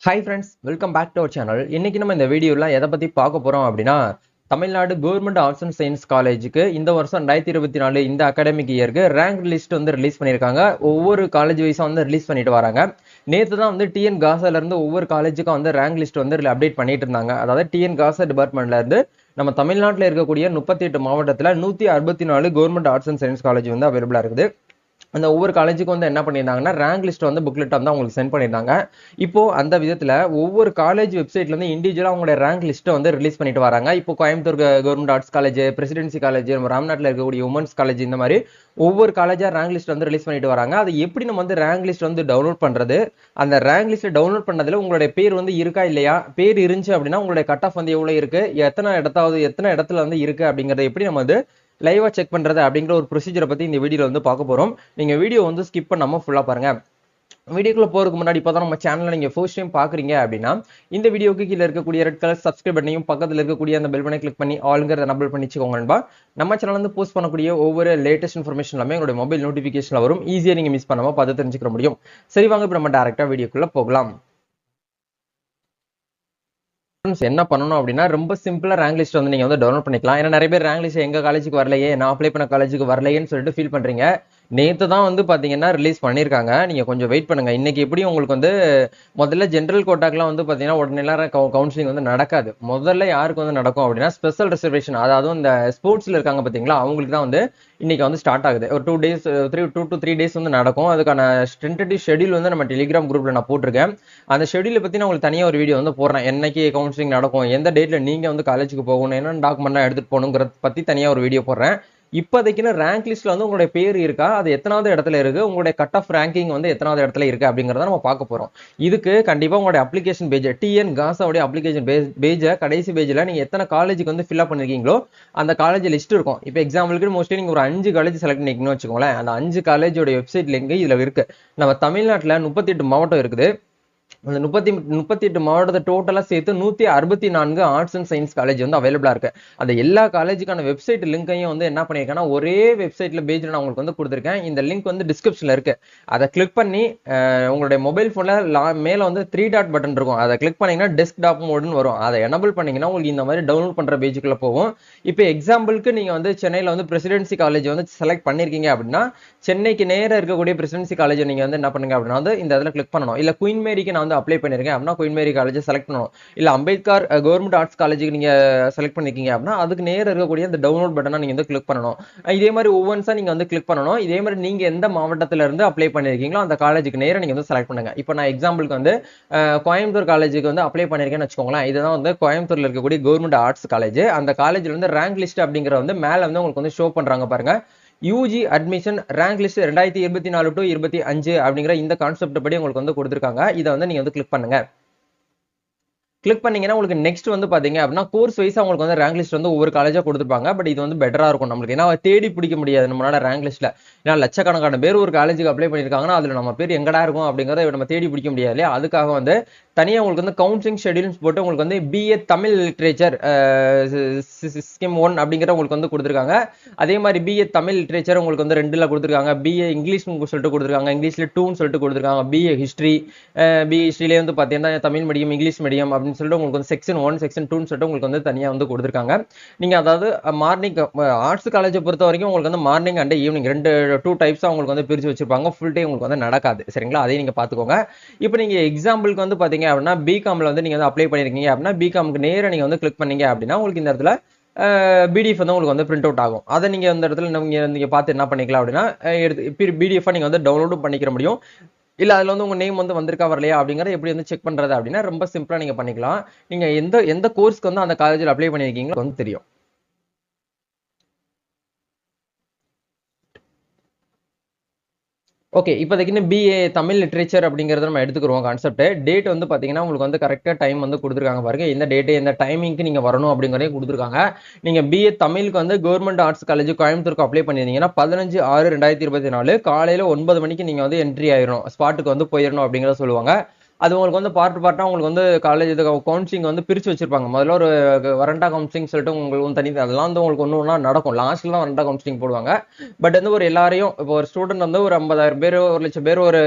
Hi friends, welcome back to our channel. இன்னைக்கு நம்ம இந்த வீடியோல எதை பத்தி பார்க்க போறோம் அப்படின்னா Tamil Nadu government arts and science காலேஜுக்கு இந்த வருஷம் 2024 இந்த அகாடமிக் இயருக்கு ரேங்க் லிஸ்ட் வந்து ரிலீஸ் பண்ணியிருக்காங்க. ஒவ்வொரு காலேஜ் வைஸா வந்து ரிலீஸ் பண்ணிட்டு வராங்க. நேற்று தான் வந்து டிஎன் காசால இருந்து ஒவ்வொரு காலேஜுக்கும் வந்து ரேங்க் லிஸ்ட் வந்து அப்டேட் பண்ணிட்டு இருந்தாங்க. அதாவது டிஎன் காசா டிபார்ட்மெண்ட்ல இருந்து நம்ம தமிழ்நாட்டில் இருக்கக்கூடிய 38 மாவட்டத்தில் 164 government arts and science college வந்து அவைலபிளா இருக்குது. அந்த ஒவ்வொரு காலேஜுக்கும் வந்து என்ன பண்ணியிருந்தாங்கன்னா ரேங்க் லிஸ்ட் வந்து புக்லெட் வந்து அவங்களுக்கு சென்ட் பண்ணியிருந்தாங்க. இப்போ அந்த விதத்தில் ஒவ்வொரு காலேஜ் வெப்சைட்ல இருந்து இண்டிவிஜுவலாக அவங்களுடைய ரேங்க் லிஸ்ட்டை வந்து ரிலீஸ் பண்ணிட்டு வராங்க. இப்போ Coimbatore government arts college, presidency college, நம்ம ராம்நாட்டில் இருக்கக்கூடிய உமன்ஸ் காலேஜ், இந்த மாதிரி ஒவ்வொரு காலேஜா ரேங்க் லிஸ்ட் வந்து ரிலீஸ் பண்ணிட்டு வராங்க. அது எப்படி நம்ம வந்து ரேங்க் லிஸ்ட் வந்து டவுன்லோட் பண்றது, அந்த ரேங்க் லிஸ்ட் டவுன்லோட் பண்ணதுல உங்களுடைய பேர் வந்து இருக்கா இல்லையா, பேர் இருந்துச்சு அப்படின்னா உங்களுடைய கட் ஆஃப் வந்து எவ்வளவு இருக்கு, எத்தனை இடத்துல வந்து இருக்கு அப்படிங்கறத எப்படி நம்ம வந்து லைவா செக் பண்றது அப்படிங்கிற ஒரு ப்ரொசீஜரை பத்தி இந்த வீடியோல வந்து பார்க்க போறோம். நீங்க வீடியோ வந்து ஸ்கிப் பண்ணாம ஃபுல்லா பாருங்க. வீடியோக்குள்ள போறதுக்கு முன்னாடி இப்பதான் நம்ம சேனல்ல நீங்க ஃபர்ஸ்ட் டைம் பாக்குறீங்க அப்படின்னா இந்த வீடியோக்கு கீழே இருக்கக்கூடிய ரெட் கலர் சப்ஸ்கிரைப் பட்டனையும் பக்கத்துல இருக்கக்கூடிய அந்த பெல் பட்டனை கிளிக் பண்ணி ஆளுங்கிறத நம்பர் பண்ணிச்சுக்கோங்க நண்பா. நம்ம சேனல்ல வந்து போஸ்ட் பண்ணக்கூடிய ஒவ்வொரு லேட்டஸ்ட் இன்ஃபர்மேஷன் எல்லாமே உங்களுடைய மொபைல் நோட்டிபிகேஷன்ல வரும். ஈஸியா நீங்க மிஸ் பண்ணாம பார்த்து தெரிஞ்சுக்க முடியும். சரி, வாங்க இப்ப நம்ம டைரக்டா வீடியோக்குள்ள போகலாம். என்ன பண்ணணும் அப்படின்னா ரொம்ப சிம்பிளா ரேங்க் லிஸ்ட் வந்து நீங்க வந்து டவுன்லோட் பண்ணிக்கலாம். ஏன்னா நிறைய பேர் ரேங்க் லிஸ்ட் எங்க காலேஜுக்கு வரலையே, நான் அப்ளை பண்ண காலேஜுக்கு வரலையேன்னு சொல்லிட்டு ஃபீல் பண்றீங்க. நேத்து தான் வந்து பாத்தீங்கன்னா ரிலீஸ் பண்ணிருக்காங்க. நீங்க கொஞ்சம் வெயிட் பண்ணுங்க. இன்னைக்கு எப்படி உங்களுக்கு வந்து முதல்ல ஜென்ரல் கோட்டாக்கெல்லாம் வந்து பாத்தீங்கன்னா உடனே எல்லாரும் கவுன்சிலிங் வந்து நடக்காது. முதல்ல யாருக்கு வந்து நடக்கும் அப்படின்னா ஸ்பெஷல் ரிசர்வேஷன், அதாவது இந்த ஸ்போர்ட்ஸ்ல இருக்காங்க பாத்தீங்களா, அவங்களுக்கு தான் வந்து இன்னைக்கு வந்து ஸ்டார்ட் ஆகுது. ஒரு 2 to 3 டேஸ் வந்து நடக்கும். அதுக்கான டென்டேட்டிவ் ஷெட்யூல் வந்து நம்ம டெலிகிராம் குரூப்ல நான் போட்டிருக்கேன். அந்த ஷெட்யூலை பத்தி நான் உங்களுக்கு தனியா ஒரு வீடியோ வந்து போடுறேன். என்னைக்கு கவுன்சிலிங் நடக்கும், எந்த டேட்ல நீங்க வந்து காலேஜுக்கு போகணும், என்ன டாக்குமெண்ட் எடுத்துட்டு போகணுங்கிறத பத்தி தனியா ஒரு வீடியோ போடுறேன். இப்போதைக்கு ரேங்க் லிஸ்ட்ல வந்து உங்களுடைய பேர் இருக்கா, அது எத்தனாவது இடத்துல இருக்கு, உங்களுடைய கட் ஆஃப் ரேங்கிங் வந்து எத்தனாவது இடத்துல இருக்கு அப்படிங்கறத நம்ம பார்க்க போறோம். இதுக்கு கண்டிப்பா உங்களுடைய அப்ளிகேஷன் பேஜ், டிஎன் காசாவுடைய அப்ளிகேஷன் பேஜ் கடைசி பேஜ்ல நீங்க எத்தனை காலேஜுக்கு வந்து ஃபில் அப் பண்ணிருக்கீங்களோ அந்த காலேஜ் லிஸ்ட் இருக்கும். இப்போ எக்ஸாம்பிளுக்கு மோஸ்ட்லி நீங்க ஒரு 5 காலேஜ் செலக்ட் பண்ணிக்கணும்னு வச்சுக்கோங்களேன். அந்த 5 காலேஜோட வெப்சைட் லிங்க் இதுல இருக்கு. நம்ம தமிழ்நாட்டில் 38 மாவட்டம் இருக்குது. அந்த 38 மாவட்டத்தை டோட்டலா சேர்த்து 164 ஆர்ட்ஸ் அண்ட் சயின்ஸ் காலேஜ் வந்து அவைலபிளா இருக்கு. அந்த எல்லா காலேஜுக்கான வெப்சைட் லிங்கையும் வந்து என்ன பண்ணிருக்கேன்னா ஒரே வெப்சைட்ல பேஜ்ல நான் உங்களுக்கு வந்து கொடுத்துருக்கேன். இந்த லிங்க் வந்து டிஸ்கிரிப்ஷன்ல இருக்கு. அதை கிளிக் பண்ணி உங்களுடைய மொபைல் போன்ல மேல வந்து 3 டாட் பட்டன் இருக்கும். அதை கிளிக் பண்ணீங்கன்னா டெஸ்க்டாப் மோடுன்னு வரும். அதை எனபிள் பண்ணீங்கன்னா உங்களுக்கு இந்த மாதிரி டவுன்லோட் பண்ற பேஜுக்குள்ள போகும். இப்போ எக்ஸாம்பிளுக்கு நீங்க வந்து சென்னையில வந்து பிரசிடென்சி காலேஜ் வந்து செலக்ட் பண்ணிருக்கீங்க அப்படின்னா சென்னைக்கு நேரம் இருக்கக்கூடிய பிரசிடென்சி காலேஜ் நீங்க வந்து என்ன பண்ணுங்க அப்படின்னா வந்து இந்த இடத்துல கிளிக் பண்ணணும். இல்ல குயின் மேரிக்கு நான் வந்து அப்ளை பண்ணிருக்கேன் அப்படின்னா குயின் மேரி காலேஜ் செலக்ட் பண்ணணும். இல்ல அம்பேத்கர் கவர்மெண்ட் ஆர்ட்ஸ் காலேஜுக்கு நீங்க செலக்ட் பண்ணிருக்கீங்க அப்படின்னா அதுக்கு நேரம் இருக்கக்கூடிய அந்த டவுன்லோட் பட்டனை நீங்க வந்து கிளிக் பண்ணணும். இதே மாதிரி ஒவ்வொன்ஸா நீங்க வந்து கிளிக் பண்ணணும். இதே மாதிரி நீங்க எந்த மாவட்டத்துல இருந்து அப்ளை பண்ணிருக்கீங்களோ அந்த காலேஜுக்கு நேரம் நீங்க வந்து செலக்ட் பண்ணுங்க. இப்போ நான் எக்ஸாம்பிளுக்கு வந்து கோயம்புத்தூர் காலேஜுக்கு வந்து அப்ளை பண்ணிருக்கேன்னு வச்சுக்கோங்களேன். இதுதான் வந்து கோயம்புத்தூர்ல இருக்கக்கூடிய கவர்மெண்ட் ஆர்ட்ஸ் காலேஜ். அந்த காலேஜ்ல வந்து ரேங்க் லிஸ்ட் அப்படிங்கிற வந்து மேல வந்து உங்களுக்கு வந்து ஷோ பண்றாங்க பாருங்க. UG admission rank list 2024 to 25 அப்படிங்கிற இந்த கான்செப்ட் படி உங்களுக்கு வந்து கொடுத்துருக்காங்க. இதை வந்து நீங்க வந்து கிளிக் பண்ணுங்க. கிளிக் பண்ணீங்கன்னா உங்களுக்கு நெக்ஸ்ட் வந்து பாத்தீங்க அப்படின்னா கோர்ஸ் வைஸ் உங்களுக்கு வந்து ரேங்க் லிஸ்ட் வந்து ஒவ்வொரு காலேஜா கொடுத்துருப்பாங்க. பட் இது வந்து பெட்டரா இருக்கும் நம்மளுக்கு. ஏன்னா தேடி பிடிக்க முடியாது நம்மளால ரேங்க் லிஸ்ட்ல. ஏன்னா லட்சக்கணக்கான பேர் ஒரு காலேஜுக்கு அப்ளை பண்ணிருக்காங்கன்னா அதுல நம்ம பேர் எங்கடா இருக்கும் அப்படிங்கறத நம்ம தேடி பிடிக்க முடியாது இல்லையா. அதுக்காக வந்து தனியா உங்களுக்கு வந்து கவுன்சிலிங் ஷெட்யூல்ஸ் போட்டு உங்களுக்கு வந்து பிஏ தமிழ் லிட்ரேச்சர் ஸ்கீம் 1 அப்படிங்கிற உங்களுக்கு வந்து கொடுத்துருக்காங்க. அதே மாதிரி பிஏ தமிழ் லிட்ரேச்சர் உங்களுக்கு வந்து 2ல கொடுத்துருக்காங்க. பிஏ இங்கிலீஷ் சொல்லிட்டு கொடுத்துருக்காங்க. இங்கிலீஷ்ல 2ன்னு சொல்லிட்டு கொடுத்துருக்காங்க. பிஏ ஹிஸ்டரி, பிஏ ஹிஸ்டரியிலே வந்து பாத்தீங்கன்னா தமிழ் மீடியம் இங்கிலீஷ் மீடியம் அப்படின்னு சொல்லிட்டு உங்களுக்கு வந்து செக்ஷன் 1 செக்ஷன் 2ன்னு சொல்லிட்டு உங்களுக்கு வந்து தனியா வந்து கொடுத்துருக்காங்க. நீங்க அதாவது மார்னிங் ஆர்ட்ஸ் காலேஜை பொறுத்த வரைக்கும் உங்களுக்கு வந்து மார்னிங் அண்ட் ஈவினிங் 2 டைப்ஸா உங்களுக்கு வந்து பிரிச்சு வச்சிருப்பாங்க. ஃபுல் டே உங்களுக்கு வந்து நடக்காது. சரிங்களா, அதையும் நீங்க பாத்துக்கோங்க. இப்போ நீங்க எக்ஸாம்பிளுக்கு வந்து பாத்தீங்க அப்படின்னா பிகாம்ல வந்து நீங்க வந்து அப்ளை பண்ணிருக்கீங்க அப்படின்னா பிகாம்க்கு நேரா நீங்க வந்து கிளிக் பண்ணீங்க அப்படின்னா உங்களுக்கு இந்த இடத்துல பிடிஎஃப் வந்து உங்களுக்கு வந்து பிரிண்ட் அவுட் ஆகும். அதை நீங்க இந்த இடத்துல நீங்க பார்த்து என்ன பண்ணிக்கலாம் அப்படின்னா பிடிஎஃப் நீங்க வந்து டவுன்லோடும் பண்ணிக்க முடியும். இல்ல அதுல வந்து உங்க நேம் வந்து வந்திருக்கா வரலையா அப்படிங்கறத எப்படி வந்து செக் பண்றது அப்படின்னா ரொம்ப சிம்பிளா நீங்க பண்ணிக்கலாம். நீங்க எந்த கோர்ஸ்க்கு வந்து அந்த காலேஜ்ல அப்ளை பண்ணிருக்கீங்களோ வந்து தெரியும். ஓகே, இப்போதைக்கு பிஏ தமிழ் லிட்ரேச்சர் அப்படிங்கறத நம்ம எடுத்துக்கிறோம் கான்செப்ட். டேட் வந்து பாத்தீங்கன்னா உங்களுக்கு வந்து கரெக்டா டைம் வந்து கொடுத்துருக்காங்க பாருங்க. எந்த டேட் எந்த டைமிங்க்கு நீங்க வரணும் அப்படிங்கறதையும் கொடுத்துருக்காங்க. நீங்க பிஏ தமிழுக்கு வந்து கவர்மெண்ட் ஆர்ட்ஸ் காலேஜ் கோயம்புத்தூருக்கு அப்ளை பண்ணிருந்தீங்கன்னா 15/6/2024 காலையில 9 மணிக்கு நீங்க வந்து என்ட்ரி ஆயிரும், ஸ்பாட்டுக்கு வந்து போயிடணும் அப்படிங்கறத சொல்லுவாங்க. அது உங்களுக்கு வந்து பார்ட்டா உங்களுக்கு வந்து காலேஜ் கவுன்சிலிங் வந்து பிரிச்சு வச்சிருப்பாங்க. முதல்ல ஒரு வரண்டா கவுன்சிலிங் சொல்லிட்டு உங்களுக்கு தனி, அதெல்லாம் வந்து உங்களுக்கு ஒண்ணு நடக்கும். லாஸ்ட்ல தான் வரண்டா கவுன்சிலிங் போடுவாங்க. பட் வந்து ஒரு எல்லாரையும் இப்போ ஒரு ஸ்டூடெண்ட் வந்து ஒரு 50,000 பேர் 1,00,000 பேர் ஒரு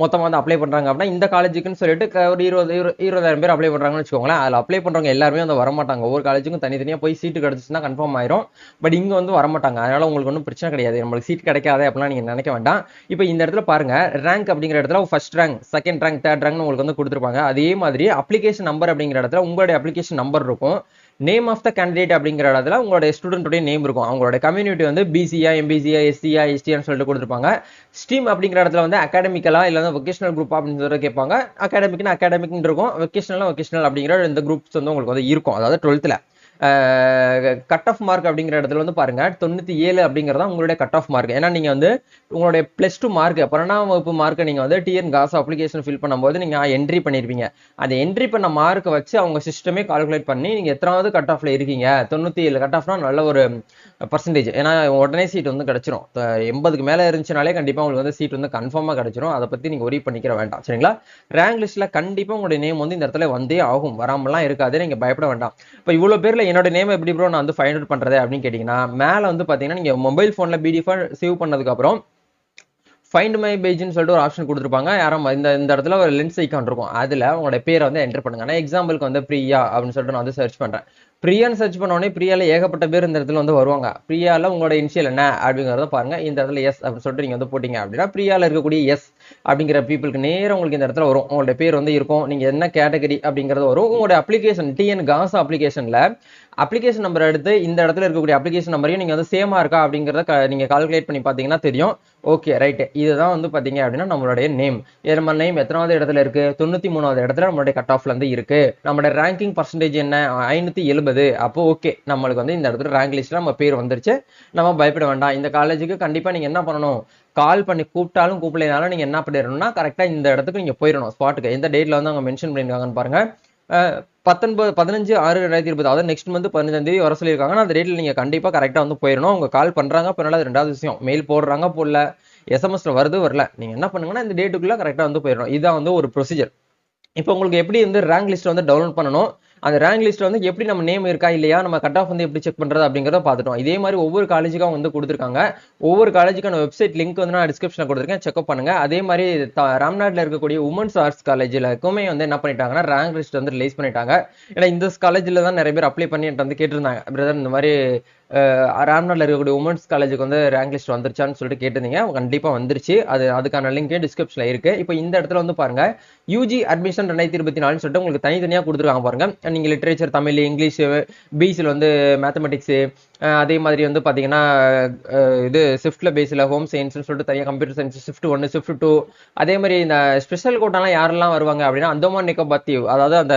மொத்தமாக வந்து அப்ளை பண்ணுறாங்க அப்படின்னா இந்த காலேஜுக்குன்னு சொல்லிட்டு ஒரு 20,000 பேர் அப்ளை பண்ணுறாங்கன்னு வச்சுக்கோங்களேன். அதில் அப்ளை பண்ணுறவங்க எல்லாருமே வந்து வரமாட்டாங்க. ஒவ்வொரு காலேஜுக்கும் தனித்தனியாக போய் சீட்டு கிடச்சிச்சுன்னா கன்ஃபார்ம் ஆயிரும். பட் இங்கே வந்து வரமாட்டாங்க. அதனால உங்களுக்கு ஒன்றும் பிரச்சனை கிடையாது. நம்மளுக்கு சீட் கிடைக்காது அப்படிலாம் நீங்கள் நினைக்க வேண்டாம். இப்போ இந்த இடத்துல பாருங்க, ரேங்க் அப்படிங்கிற இடத்துல first rank, second rank, third rank உங்களுக்கு வந்து கொடுத்துருப்பாங்க. அதே மாதிரி அப்ளிகேஷன் நம்பர் அப்படிங்கிற இடத்துல உங்களுடைய அப்ளிகேஷன் நம்பர் இருக்கும். நேம் ஆஃப் த கேண்டிடேட் அப்படிங்கிற இடத்துல உங்களுடைய ஸ்டூடெண்ட்டுடைய நேம் இருக்கும். அவங்களோட கம்யூனிட்டி வந்து பிசியா, எம்பிசியா, எஸ்சியா, எஸ்டியான்னு சொல்லிட்டு கொடுத்துருப்பாங்க. ஸ்ட்ரீம் அப்படிங்கிற இடத்துல வந்து அகாடமிக்கலா இல்லை வொகேஷனல் குரூப் அப்படின்னு சொல்லிட்டு கேட்பாங்க. அகாடமிக்னு அகாடமிக்னு இருக்கும், வொகேஷனல் அப்படிங்கிற இந்த குரூப்ஸ் வந்து உங்களுக்கு வந்து இருக்கும். அதாவது 12th கட் ஆஃப் மார்க் அப்படிங்கிற இடத்துல வந்து பாருங்க 97 அப்படிங்கிறதா உங்களுடைய கட் ஆஃப் மார்க். ஏன்னா நீங்க வந்து உங்களுடைய +2 மார்க் 12ஆம் வகுப்பு மார்க்கை நீங்க வந்து டிஎன் காசு அப்ளிகேஷன் ஃபில் பண்ணும்போது நீங்க என்ட்ரி பண்ணிருப்பீங்க. அந்த என்ட்ரி பண்ண மார்க்கை வச்சு அவங்க சிஸ்டமே கால்குலேட் பண்ணி நீங்க எத்தனாவது கட் ஆஃப்ல இருக்கீங்க. 97 கட் ஆஃப்னா நல்ல ஒரு பர்சன்டேஜ். ஏன்னா உடனே சீட் வந்து கிடைச்சிரும். 80க்கு மேல இருந்துச்சுனாலே கண்டிப்பா உங்களுக்கு வந்து சீட் வந்து கன்ஃபார்மா கிடைச்சிரும். அதை பத்தி நீங்க ஒரி பண்ணிக்கிற வேண்டாம். சரிங்களா? ரேங்க் லிஸ்ட்ல கண்டிப்பா உங்களுடைய நேம் வந்து இந்த இடத்துல வந்தே ஆகும். வராமலாம் இருக்காது. நீங்க பயப்பட வேண்டாம். இப்போ இவ்வளவு பேர்ல என்னோட நேம் எப்படி ப்ரோ நான் வந்து ஃபைண்ட் அவுட் பண்றது அப்படின்னு கேட்டீங்கன்னா, மேல வந்து பாத்தீங்கன்னா நீங்க மொபைல் போன்ல பிடிஎஃப் சேவ் பண்ணதுக்கு அப்புறம் ஃபைண்ட் மை பேஜ்னு சொல்லிட்டு ஒரு ஆப்ஷன் கொடுத்துருப்பாங்க. யாரும் இந்த இடத்துல ஒரு லென்ஸ் ஐக்கான் இருக்கும். அதுல உங்களோட பேரை வந்து என்டர் பண்ணுங்க. நான் எக்ஸாம்பிளுக்கு வந்து பிரியா அப்படின்னு சொல்லிட்டு நான் வந்து சர்ச் பண்றேன். பிரியான்னு சர்ச் பண்ண உடனே பிரியால ஏகப்பட்ட பேர் இந்த இடத்துல வந்து வருவாங்க. பிரியால உங்களோட இனிஷியல் என்ன அப்படிங்கறத பாருங்க. இந்த இடத்துல எஸ் அப்படின்னு சொல்லிட்டு நீங்க வந்து போட்டீங்க அப்படின்னா பிரியால இருக்கக்கூடிய எஸ் அப்படிங்கிற பீப்புளுக்கு நேரம் உங்களுக்கு இந்த இடத்துல வரும். உங்களோட பேர் வந்து இருக்கும், நீங்க என்ன கேட்டகரி அப்படிங்கறது வரும். உங்களோட அப்ளிகேஷன் டிஎன் காசு அப்ளிகேஷன்ல அப்ளிகேஷன் நம்பர் எடுத்து இந்த இடத்துல இருக்கக்கூடிய அப்ளிகேஷன் நம்பரையும் நீங்க வந்து சேமா இருக்கா அப்படிங்கறத நீங்க கால்குலேட் பண்ணி பாத்தீங்கன்னா தெரியும். ஓகே ரைட், இதுதான் வந்து பாத்தீங்க அப்படின்னா நம்மளுடைய நேம். நம்ம நேம் எத்தனாவது இடத்துல இருக்கு? 93வது இடத்துல நம்மளுடைய கட் ஆஃப்ல இருந்து இருக்கு. நம்மளோட ரேங்கிங் பர்சன்டேஜ் என்ன? 570. அப்போ ஓகே, நம்மளுக்கு வந்து இந்த இடத்துல ரேங்க் லிஸ்ட்ல நம்ம பேர் வந்துருச்சு. நம்ம பயப்பட வேண்டாம். இந்த காலேஜுக்கு கண்டிப்பா நீங்க என்ன பண்ணணும்? கால் பண்ணி கூப்பிட்டாலும் கூப்பிடலைனாலும் நீங்க என்ன பண்ணிடணும்னா கரெக்டா இந்த இடத்துக்கு நீங்க போயிடணும். ஸ்பாட்டுக்கு எந்த டேட்ல வந்து அவங்க மென்ஷன் பண்ணிருக்காங்கன்னு பாருங்க. 15/6/2020, அதாவது நெக்ஸ்ட் மந்த் 15ஆம் தேதி வர சொல்லியிருக்காங்க. அந்த டேட்ல நீங்க கண்டிப்பா கரெக்டா வந்து போயிடணும். அவங்க கால் பண்றாங்க பண்ணல, அது ரெண்டாவது விஷயம். மெயில் போடுறாங்க போடல, எஸ்எம்எஸ்ல வருது வரல, நீங்க என்ன பண்ணுங்கன்னா இந்த டேட்டுக்குள்ள கரெக்டா வந்து போயிடணும். இதுதான் வந்து ஒரு ப்ரொசீஜர். இப்போ உங்களுக்கு எப்படி வந்து ரேங்க் லிஸ்ட் வந்து டவுன்லோட் பண்ணணும், அந்த ரேங்க் லிஸ்ட் வந்து எப்படி நம்ம நேம் இருக்கா இல்லையா, நம்ம கட் ஆஃப் வந்து எப்படி செக் பண்றது அப்படிங்கறத பார்த்துட்டோம். இதே மாதிரி ஒவ்வொரு காலேஜுக்கும் வந்து கொடுத்துருக்காங்க. ஒவ்வொரு காலேஜுக்கான வெப்சைட் லிங்க் வந்து நான் டிஸ்கிரிப்ஷன்ல கொடுத்துருக்கேன், செக்அப் பண்ணுங்க. அதே மாதிரி ராம்நாட்ல இருக்கக்கூடிய உமன்ஸ் ஆர்ட்ஸ் காலேஜ்லக்குமே வந்து என்ன பண்ணிட்டாங்கன்னா ரேங்க் லிஸ்ட் வந்து ரிலீஸ் பண்ணிட்டாங்க. ஏன்னா இந்த காலேஜ்ல தான் நிறைய பேர் அப்ளை பண்ணிட்டு வந்து கேட்டிருந்தாங்க, பிரதர் இந்த மாதிரி ராம்நாட்ல இருக்கக்கூடிய உமன்ஸ் காலேஜுக்கு வந்து ரேங்க் லிஸ்ட் வந்துருச்சான்னு சொல்லிட்டு கேட்டிருந்தீங்க. கண்டிப்பா வந்துருச்சு. அதுக்கான லிங்க் டிஸ்கிரிப்ஷன்ல இருக்கு. இப்போ இந்த இடத்துல வந்து பாருங்க, யூஜி அட்மிஷன் 2024 சொல்லிட்டு உங்களுக்கு தனித்தனியா கொடுத்துருக்காங்க பாருங்க. நீங்க லிட்டரேச்சர், தமிழ், இங்கிலீஷ், பிசில வந்து மேத்தமெட்டிக்ஸ், அதே மாதிரி வந்து பாத்தீங்கன்னா இது ஷிஃப்ட்ல பேஸ்ல ஹோம் சயின்ஸ்னு சொல்லிட்டு தனியாக கம்ப்யூட்டர் சயின்ஸ் ஷிஃப்ட் 1, ஷிஃப்ட் 2, அதே மாதிரி இந்த ஸ்பெஷல் கோட்டாலாம் யாரெல்லாம் வருவாங்க அப்படின்னா அந்தமான் நிக்கோபார் தீவு, அதாவது அந்த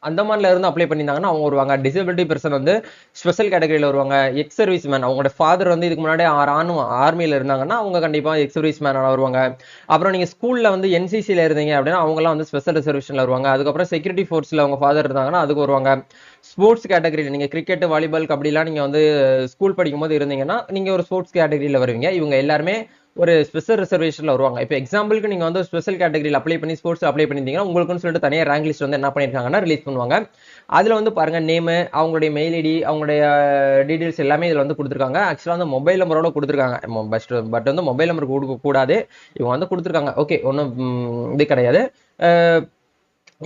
அந்தமான்ல இருந்து அப்ளை பண்ணியிருந்தாங்கன்னா அவங்க வருவாங்க. டிசபிலிட்டி பர்சன் வந்து ஸ்பெஷல் கேட்டகரியில வருவாங்க. எக்ஸ் சர்வீஸ் மேன், அவங்களோட ஃபாதர் வந்து இதுக்கு முன்னாடி ஆர்மியில இருந்தாங்கன்னா அவங்க கண்டிப்பா எக்ஸ் சர்வீஸ் மேனால வருவாங்க. அப்புறம் நீங்க ஸ்கூல்ல வந்து என்சிசில இருந்தீங்க அப்படின்னா அவங்க எல்லாம் வந்து ஸ்பெஷல் ரிசர்வேஷன்ல வருவாங்க. அதுக்கப்புறம் செக்யூரிட்டி ஃபோர்ஸ்ல அவங்க ஃபாதர் இருந்தாங்கன்னா அதுக்கு வருவாங்க. ஸ்போர்ட்ஸ் கேட்டகரியில் நீங்க கிரிக்கெட், வாலிபால், கபடிலாம் நீங்க வந்து ஸ்கூல் படிக்கும் போது இருந்தீங்கன்னா நீங்க ஒரு ஸ்போர்ட்ஸ் கேட்டகரியில வருவீங்க. இவங்க எல்லாருமே ஒரு ஸ்பெஷல் ரிசர்வேஷன்ல வருவாங்க. இப்போ எக்ஸாம்பிளுக்கு நீங்க வந்து ஸ்பெஷல் கேட்டகரியில் அப்ளை பண்ணி ஸ்போர்ட்ஸ் அப்ளை பண்ணிருந்தீங்கன்னா உங்களுக்குன்னு சொல்லிட்டு தனியாக ரேங்க் லிஸ்ட் வந்து என்ன பண்ணிருக்காங்கன்னா ரிலீஸ் பண்ணுவாங்க. அதுல வந்து பாருங்க நேம், அவங்களுடைய மெயில் ஐடி, அவங்களுடைய டீடைல்ஸ் எல்லாமே இதுல வந்து கொடுத்துருக்காங்க. ஆக்சுவலா வந்து மொபைல் நம்பரோட கொடுத்துருக்காங்க. பட் வந்து மொபைல் நம்பர் கொடுக்க கூடாது, இவங்க வந்து கொடுத்துருக்காங்க. ஓகே, ஒன்றும் இது கிடையாது.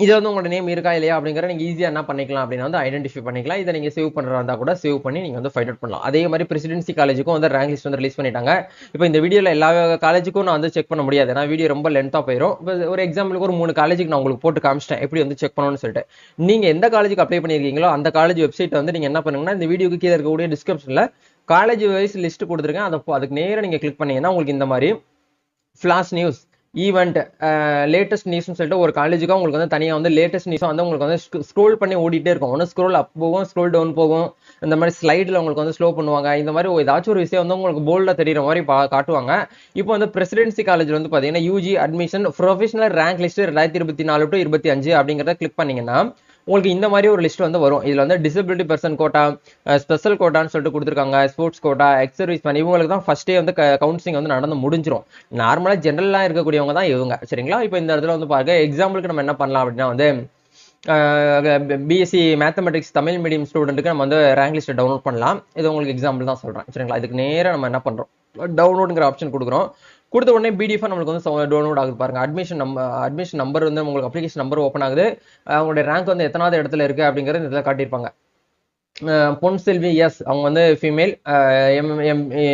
இது வந்து உங்களோட நேம் இருக்கா இல்லையா அப்படிங்கிற நீங்க ஈஸியா என்ன பண்ணிக்கலாம் அப்படின்னா வந்து ஐடென்டிஃபை பண்ணிக்கலாம். இதை நீங்க சேவ் பண்றதா இருந்தா கூட சேவ் பண்ணி நீங்க வந்து ஃபைண்ட் அவுட் பண்ணலாம். அதே மாதிரி பிரசிடென்சி காலேஜுக்கும் வந்து ரேங்க் லிஸ்ட் வந்து ரிலீஸ் பண்ணிட்டாங்க. இப்போ இந்த வீடியோல எல்லா காலேஜுக்கும் நான் வந்து செக் பண்ண முடியாது, ஏன்னா வீடியோ ரொம்ப லென்த்தா போயிடும். ஒரு எக்ஸாம்பிளுக்கு ஒரு 3 காலேஜுக்கு நான் உங்களுக்கு போட்டு காமிச்சிட்டேன் எப்படி வந்து செக் பண்ணணும்னு சொல்லிட்டு. நீங்க எந்த காலேஜுக்கு அப்ளை பண்ணிருக்கீங்களோ அந்த காலேஜ் வெப்சைட் வந்து நீங்க என்ன பண்ணுங்கன்னா இந்த வீடியோக்கு கீழே இருக்கக்கூடிய டிஸ்கிரிப்ஷன்ல காலேஜ் வைஸ் லிஸ்ட் கொடுத்துருக்கேன். அதுக்கு நேரம் நீங்க கிளிக் பண்ணீங்கன்னா உங்களுக்கு இந்த மாதிரி ஃபிளாஷ் நியூஸ், ஈவெண்ட், லேட்டஸ்ட் நியூஸ்னு சொல்லிட்டு ஒரு காலேஜுக்கு உங்களுக்கு வந்து தனியாக வந்து லேட்டஸ்ட் நியூஸ் வந்து உங்களுக்கு வந்து ஸ்க்ரோல் பண்ணி ஓடிட்டே இருக்கும். ஒன்று ஸ்க்ரோல் அப் போகும், ஸ்க்ரோல் டவுன் போகும். இந்த மாதிரி ஸ்லைடில் உங்களுக்கு வந்து ஸ்லோ பண்ணுவாங்க. இந்த மாதிரி ஏதாச்சும் ஒரு விஷயம் வந்து உங்களுக்கு போல்டாக தெரியுற மாதிரி காட்டுவாங்க. இப்போ வந்து பிரசிடென்சி காலேஜ் வந்து பார்த்தீங்கன்னா UG admission professional rank list 2024 to 25 அப்படிங்கிறத கிளிக் பண்ணீங்கன்னா உங்களுக்கு இந்த மாதிரி ஒரு லிஸ்ட் வந்து வரும். இதுல வந்து டிசபிலிட்டி பர்சன் கோட்டா, ஸ்பெஷல் கோட்டான்னு சொல்லிட்டு கொடுத்துருக்காங்க, sports quota, ex service man, இவங்களுக்கு தான் ஃபர்ஸ்டே வந்து கவுன்சிலிங் வந்து நடந்து முடிஞ்சிடும். நார்மலா ஜென்ரலா இருக்கக்கூடியவங்க தான் இவங்க. சரிங்களா? இப்போ இந்த இடத்துல வந்து பாருங்க, எக்ஸாம்பிளுக்கு நம்ம என்ன பண்ணலாம் அப்படின்னா வந்து பிஎஸ்சி மேத்தமெட்டிக்ஸ் தமிழ் மீடியம் ஸ்டூடெண்ட்டுக்கு நம்ம வந்து ரேங்க் லிஸ்ட் டவுன்லோட் பண்ணலாம். இது உங்களுக்கு எக்ஸாம்பிள் தான் சொல்றேன். சரிங்களா? இதுக்கு நேரம் நம்ம என்ன பண்றோம், டவுன்லோடுங்கிற ஆப்ஷன் கொடுக்குறோம். கொடுத்த உடனே பிடிஎஃப் நம்மளுக்கு வந்து டவுன்லோட் ஆகுது பாருங்க. அட்மிஷன் நம்பர் வந்து உங்களுக்கு அப்ளிகேஷன் நம்பர் ஓப்பன் ஆகுது. அவங்களுடைய ரேங்க் வந்து எத்தனாவது இடத்துல இருக்கு அப்படிங்கறது இதில் காட்டியிருப்பாங்க. பொன் செல்வி எஸ் அவங்க வந்து ஃபீமேல்,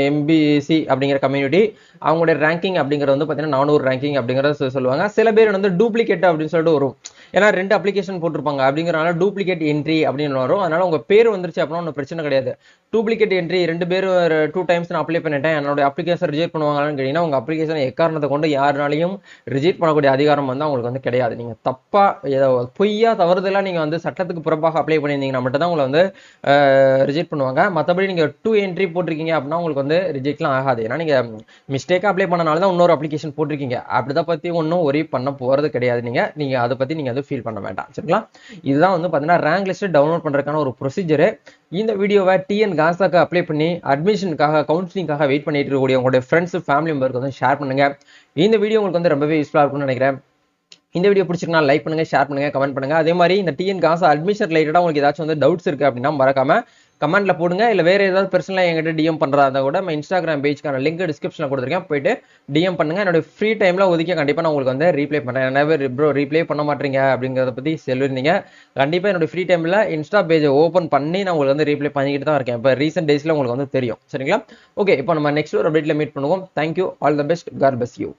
எம்பிசி அப்படிங்கிற கம்யூனிட்டி. அவங்களுடைய ரேங்கிங் அப்படிங்கிறது வந்து பார்த்தீங்கன்னா 400 ரேங்கிங் அப்படிங்கிறத சொல்லுவாங்க. சில பேர் வந்து டூப்ளிகேட் அப்படின்னு சொல்லிட்டு வரும். ஏன்னா 2 அப்ளிகேஷன் போட்டிருப்பாங்க அப்படிங்கிறனால டூப்ளிகேட் என்ட்ரி அப்படின்னு வரும். அதனால உங்க பேர் வந்துருச்சு அப்படின்னா ஒன்றும் பிரச்சனை கிடையாது. டூப்ளிகேட் என்ட்ரி 2 பேரும் 2 டைம்ஸ் நான் அப்ளை பண்ணிட்டேன், என்னோட அப்ளிகேஷன் ரிஜெக்ட் பண்ணுவாங்கன்னு கேட்டீங்கன்னா உங்க அப்ளிகேஷன் எக்காரணத்தை கொண்டு யாருனாலையும் ரிஜெக்ட் பண்ணக்கூடிய அதிகாரம் வந்து அவங்களுக்கு வந்து கிடையாது. நீங்க தப்பா ஏதோ பொய்யா தவறுதலா நீங்க வந்து சட்டத்துக்கு புறம்பாக அப்ளை பண்ணியிருந்தீங்கன்னா மட்டும் தான் உங்களை வந்து ரிஜெக்ட் பண்ணுவாங்க. மற்றபடி நீங்க 2 என்ட்ரி போட்டிருக்கீங்க அப்படின்னா உங்களுக்கு வந்து ரிஜெக்ட்லாம் ஆகாது. ஏன்னா நீங்க மிஸ்டேக்கா அப்ளை பண்ணனால தான் இன்னொரு அப்ளிகேஷன் போட்டிருக்கீங்க. அப்படிதான் பத்தி ஒன்றும் ஒரே பண்ண போறது கிடையாது. நீங்க அதை பத்தி நீங்க வந்து ஃபீல் பண்ண வேண்டாம். சரிங்களா? இதுதான் வந்து பாத்தீங்கன்னா ரேங்க் லிஸ்ட் டவுன்லோட் பண்றதுக்கான ஒரு ப்ரொசீஜர். இந்த வீடியோவை டிஎன் காசாக்கு அப்ளை பண்ணி அட்மிஷனுக்காக கவுன்சிலிங்காக வெயிட் பண்ணிட்டு இருக்கக்கூடிய உங்களுடைய ஃப்ரெண்ட்ஸ் ஃபேமிலி மெம்பருக்கு வந்து ஷேர் பண்ணுங்க. இந்த வீடியோ உங்களுக்கு வந்து ரொம்பவே யூஸ்ஃபுல்லா இருக்கும்னு நினைக்கிறேன். இந்த வீடியோ பிடிச்சிருக்கா லைக் பண்ணுங்க, ஷேர் பண்ணுங்க, கமெண்ட் பண்ணுங்க. அதே மாதிரி இந்த டிஎன் காசா அட்மிஷன் ரிலேட்டடா உங்களுக்கு ஏதாச்சும் வந்து டவுட்ஸ் இருக்கு அப்படின்னா மறக்காம கமெண்ட்ல போடுங்க. இல்ல வேற ஏதாவது பர்சனலா என்கிட்ட டிஎம் பண்றதா கூட நம்ம இன்ஸ்டாகிராம் பேஜ்க்கான லிங்க் டிஸ்கிரிப்ஷன்ல கொடுத்துருக்கேன், போயிட்டு டிஎம் பண்ணுங்க. என்னோட ஃப்ரீ டைம்ல ஒதுக்கி கண்டிப்பா நான் உங்களுக்கு வந்து ரீப்ளை பண்றேன். நிறைய ப்ரோ ரீப்ளை பண்ண மாட்டீங்க அப்படிங்கறத பத்தி சொல்லிருந்தீங்க. கண்டிப்பா என்னோட ஃப்ரீ டைம்ல இன்ஸ்டா பேஜை ஓபன் பண்ணி நான் உங்களுக்கு வந்து ரீப்ளை பண்ணிக்கிட்டு தான் இருக்கேன். இப்போ ரீசெண்ட் டேஸ்ல உங்களுக்கு வந்து தெரியும். சரிங்களா? ஓகே, இப்போ நம்ம நெக்ஸ்ட் ஒரு அப்டேட்ல மீட் பண்ணுவோம். Thank you, all the best, god bless you.